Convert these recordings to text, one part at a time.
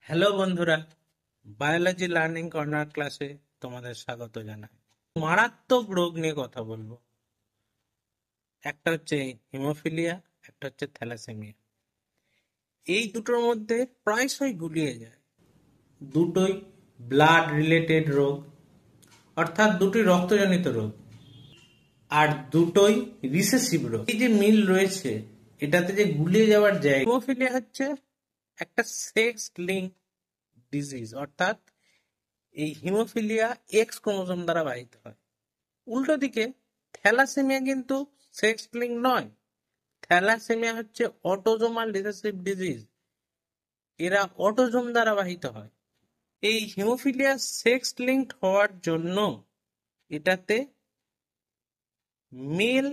Hello বন্ধুরা, biology learning corner ক্লাসে তোমাদের স্বাগত জানাই। মারাত্মক রোগ নিয়ে কথা বলবো। একটা হচ্ছে হিমোফিলিয়া, একটা হচ্ছে থ্যালাসেমিয়া। এই দুটোর মধ্যে প্রায়শই গুলিয়ে যায়। দুটোই ব্লাড রিলেটেড রোগ, অর্থাৎ দুটোই রক্তজনিত রোগ, আর দুটোই রিসেসিভ রোগ। এই যে মিল রয়েছে, এটাতে যে গুলিয়ে যাওয়ার জায়গা। হিমোফিলিয়া হচ্ছে একটা সেক্স লিঙ্ক ডিজিজ, অর্থাৎ এই হিমোফিলিয়া এক্স ক্রোমোসোম দ্বারা বাহিত হয়। উল্টো দিকে থ্যালাসেমিয়া কিন্তু সেক্স লিঙ্ক নয়। থ্যালাসেমিয়া হচ্ছে অটোজোমাল রিসেসিভ ডিজিজ, এরা অটোজোম দ্বারা বাহিত হয়। এই হিমোফিলিয়া সেক্স লিঙ্কড হওয়ার জন্য এটাতে মেল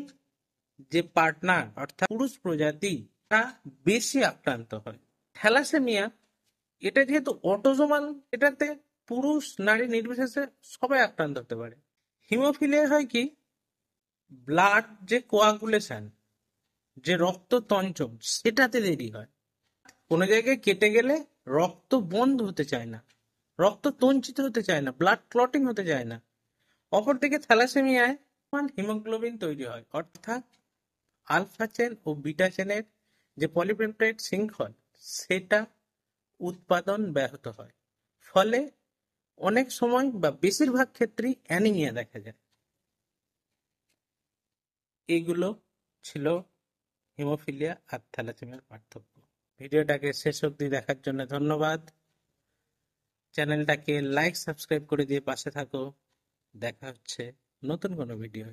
যে পার্টনার অর্থাৎ পুরুষ প্রজাতি তা বেশি আক্রান্ত হয়। থ্যালাসেমিয়া এটা যেহেতু অটোজোমাল, এটাতে পুরুষ নারী নির্বিশেষে সবাই আক্রান্ত হতে পারে। হিমোফিলিয়া হয় কি, ব্লাড যে কোয়াগুলেশন, যে রক্ত তঞ্চন, সেটাতে দেরি হয়। কোনো জায়গায় কেটে গেলে রক্ত বন্ধ হতে চায় না, রক্ত তঞ্চিত হতে চায় না, ব্লাড ক্লটিং হতে চায় না। অপরদিকে থ্যালাসেমিয়ায় হিমোগ্লোবিন তৈরি হয়, অর্থাৎ আলফা চেন ও বিটা চেনের যে পলিপেপটাইড শৃঙ্খল, সেটা উৎপাদন ব্যাহত হয়। ফলে অনেক সময় বা বেশিরভাগ ক্ষেত্রেই অ্যানিমিয়া দেখা যায়। এইগুলো ছিল হিমোফিলিয়া আর থ্যালাসেমিয়ার পার্থক্য। ভিডিওটাকে শেষ অবধি দেখার জন্য ধন্যবাদ। চ্যানেলটাকে লাইক সাবস্ক্রাইব করে দিয়ে পাশে থাকো। দেখা হচ্ছে নতুন কোনো ভিডিও।